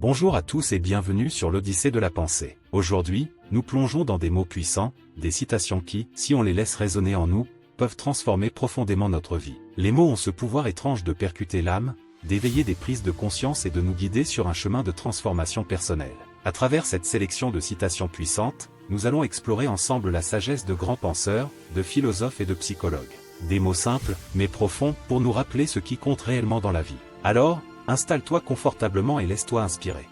Bonjour à tous et bienvenue sur l'Odyssée de la pensée. Aujourd'hui, nous plongeons dans des mots puissants, des citations qui, si on les laisse résonner en nous, peuvent transformer profondément notre vie. Les mots ont ce pouvoir étrange de percuter l'âme, d'éveiller des prises de conscience et de nous guider sur un chemin de transformation personnelle. À travers cette sélection de citations puissantes, nous allons explorer ensemble la sagesse de grands penseurs, de philosophes et de psychologues. Des mots simples, mais profonds, pour nous rappeler ce qui compte réellement dans la vie. Alors, installe-toi confortablement et laisse-toi inspirer.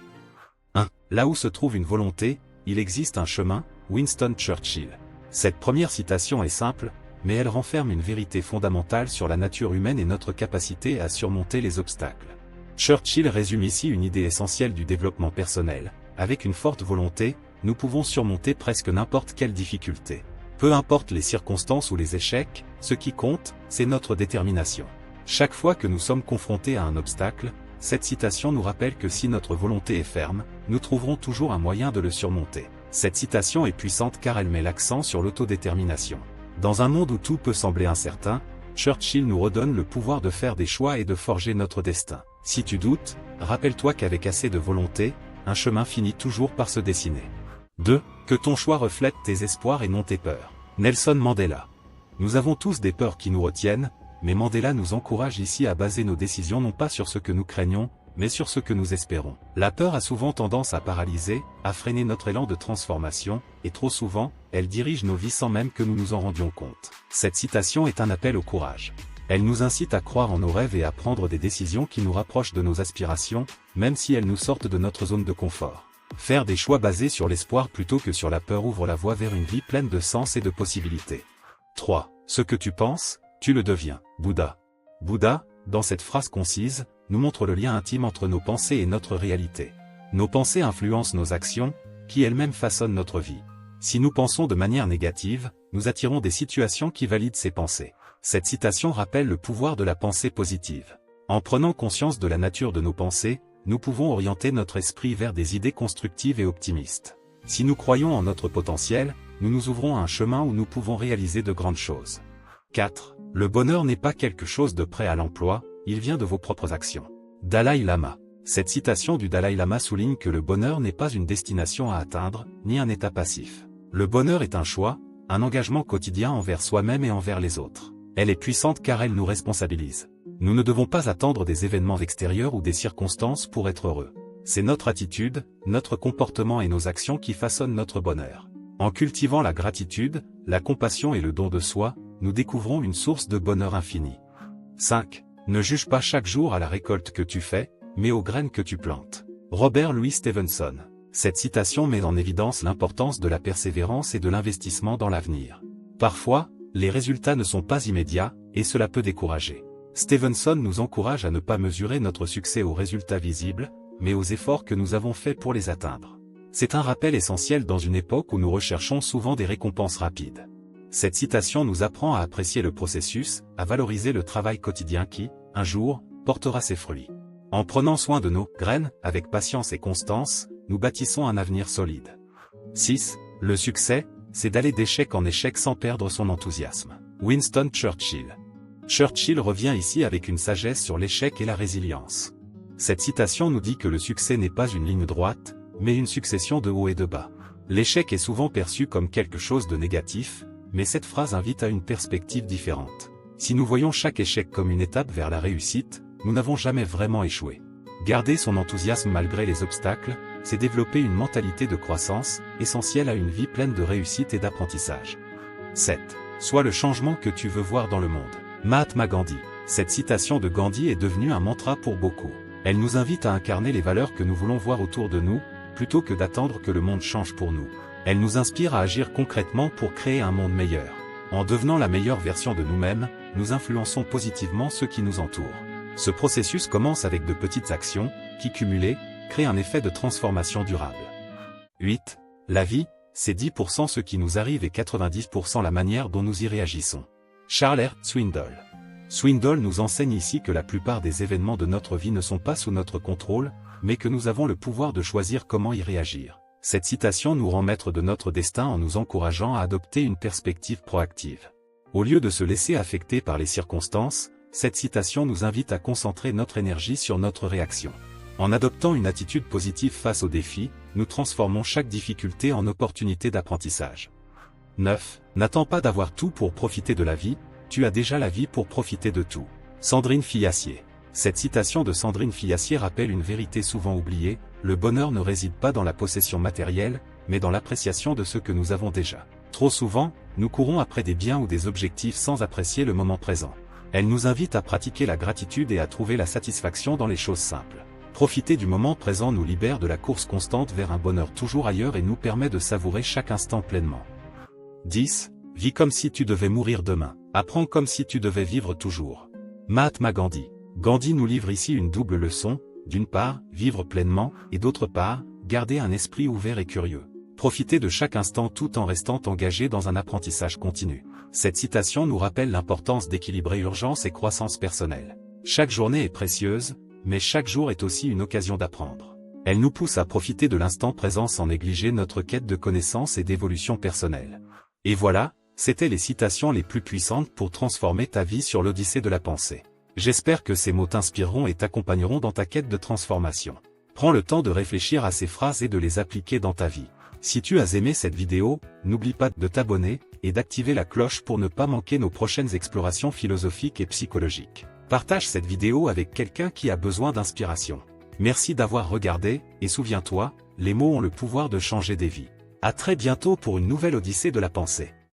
1. Là où se trouve une volonté, il existe un chemin, Winston Churchill. Cette première citation est simple, mais elle renferme une vérité fondamentale sur la nature humaine et notre capacité à surmonter les obstacles. Churchill résume ici une idée essentielle du développement personnel. Avec une forte volonté, nous pouvons surmonter presque n'importe quelle difficulté. Peu importe les circonstances ou les échecs, ce qui compte, c'est notre détermination. Chaque fois que nous sommes confrontés à un obstacle, cette citation nous rappelle que si notre volonté est ferme, nous trouverons toujours un moyen de le surmonter. Cette citation est puissante car elle met l'accent sur l'autodétermination. Dans un monde où tout peut sembler incertain, Churchill nous redonne le pouvoir de faire des choix et de forger notre destin. Si tu doutes, rappelle-toi qu'avec assez de volonté, un chemin finit toujours par se dessiner. 2. Que ton choix reflète tes espoirs et non tes peurs. Nelson Mandela. Nous avons tous des peurs qui nous retiennent, mais Mandela nous encourage ici à baser nos décisions non pas sur ce que nous craignons, mais sur ce que nous espérons. La peur a souvent tendance à paralyser, à freiner notre élan de transformation, et trop souvent, elle dirige nos vies sans même que nous nous en rendions compte. Cette citation est un appel au courage. Elle nous incite à croire en nos rêves et à prendre des décisions qui nous rapprochent de nos aspirations, même si elles nous sortent de notre zone de confort. Faire des choix basés sur l'espoir plutôt que sur la peur ouvre la voie vers une vie pleine de sens et de possibilités. 3. Ce que tu penses, tu le deviens. Bouddha. Bouddha, dans cette phrase concise, nous montre le lien intime entre nos pensées et notre réalité. Nos pensées influencent nos actions, qui elles-mêmes façonnent notre vie. Si nous pensons de manière négative, nous attirons des situations qui valident ces pensées. Cette citation rappelle le pouvoir de la pensée positive. En prenant conscience de la nature de nos pensées, nous pouvons orienter notre esprit vers des idées constructives et optimistes. Si nous croyons en notre potentiel, nous nous ouvrons à un chemin où nous pouvons réaliser de grandes choses. 4. Le bonheur n'est pas quelque chose de prêt à l'emploi, il vient de vos propres actions. Dalai Lama. Cette citation du Dalai Lama souligne que le bonheur n'est pas une destination à atteindre, ni un état passif. Le bonheur est un choix, un engagement quotidien envers soi-même et envers les autres. Elle est puissante car elle nous responsabilise. Nous ne devons pas attendre des événements extérieurs ou des circonstances pour être heureux. C'est notre attitude, notre comportement et nos actions qui façonnent notre bonheur. En cultivant la gratitude, la compassion et le don de soi, nous découvrons une source de bonheur infini. 5. Ne juge pas chaque jour à la récolte que tu fais, mais aux graines que tu plantes. Robert Louis Stevenson. Cette citation met en évidence l'importance de la persévérance et de l'investissement dans l'avenir. Parfois, les résultats ne sont pas immédiats, et cela peut décourager. Stevenson nous encourage à ne pas mesurer notre succès aux résultats visibles, mais aux efforts que nous avons faits pour les atteindre. C'est un rappel essentiel dans une époque où nous recherchons souvent des récompenses rapides. Cette citation nous apprend à apprécier le processus, à valoriser le travail quotidien qui, un jour, portera ses fruits. En prenant soin de nos graines, avec patience et constance, nous bâtissons un avenir solide. 6. Le succès, c'est d'aller d'échec en échec sans perdre son enthousiasme. Winston Churchill. Churchill revient ici avec une sagesse sur l'échec et la résilience. Cette citation nous dit que le succès n'est pas une ligne droite, mais une succession de hauts et de bas. L'échec est souvent perçu comme quelque chose de négatif, mais cette phrase invite à une perspective différente. Si nous voyons chaque échec comme une étape vers la réussite, nous n'avons jamais vraiment échoué. Garder son enthousiasme malgré les obstacles, c'est développer une mentalité de croissance, essentielle à une vie pleine de réussite et d'apprentissage. 7. Sois le changement que tu veux voir dans le monde. Mahatma Gandhi. Cette citation de Gandhi est devenue un mantra pour beaucoup. Elle nous invite à incarner les valeurs que nous voulons voir autour de nous, plutôt que d'attendre que le monde change pour nous. Elle nous inspire à agir concrètement pour créer un monde meilleur. En devenant la meilleure version de nous-mêmes, nous influençons positivement ceux qui nous entourent. Ce processus commence avec de petites actions, qui cumulées, créent un effet de transformation durable. 8. La vie, c'est 10% ce qui nous arrive et 90% la manière dont nous y réagissons. Charles R. Swindoll. Swindoll nous enseigne ici que la plupart des événements de notre vie ne sont pas sous notre contrôle, mais que nous avons le pouvoir de choisir comment y réagir. Cette citation nous rend maîtres de notre destin en nous encourageant à adopter une perspective proactive. Au lieu de se laisser affecter par les circonstances, cette citation nous invite à concentrer notre énergie sur notre réaction. En adoptant une attitude positive face aux défis, nous transformons chaque difficulté en opportunité d'apprentissage. 9. N'attends pas d'avoir tout pour profiter de la vie, tu as déjà la vie pour profiter de tout. Sandrine Fillassier. Cette citation de Sandrine Fillassier rappelle une vérité souvent oubliée, le bonheur ne réside pas dans la possession matérielle, mais dans l'appréciation de ce que nous avons déjà. Trop souvent, nous courons après des biens ou des objectifs sans apprécier le moment présent. Elle nous invite à pratiquer la gratitude et à trouver la satisfaction dans les choses simples. Profiter du moment présent nous libère de la course constante vers un bonheur toujours ailleurs et nous permet de savourer chaque instant pleinement. 10. Vis comme si tu devais mourir demain. Apprends comme si tu devais vivre toujours. Mahatma Gandhi. Gandhi nous livre ici une double leçon, d'une part, vivre pleinement, et d'autre part, garder un esprit ouvert et curieux. Profiter de chaque instant tout en restant engagé dans un apprentissage continu. Cette citation nous rappelle l'importance d'équilibrer urgence et croissance personnelle. Chaque journée est précieuse, mais chaque jour est aussi une occasion d'apprendre. Elle nous pousse à profiter de l'instant présent sans négliger notre quête de connaissances et d'évolution personnelle. Et voilà, c'étaient les citations les plus puissantes pour transformer ta vie sur l'Odyssée de la pensée. J'espère que ces mots t'inspireront et t'accompagneront dans ta quête de transformation. Prends le temps de réfléchir à ces phrases et de les appliquer dans ta vie. Si tu as aimé cette vidéo, n'oublie pas de t'abonner et d'activer la cloche pour ne pas manquer nos prochaines explorations philosophiques et psychologiques. Partage cette vidéo avec quelqu'un qui a besoin d'inspiration. Merci d'avoir regardé, et souviens-toi, les mots ont le pouvoir de changer des vies. À très bientôt pour une nouvelle Odyssée de la pensée.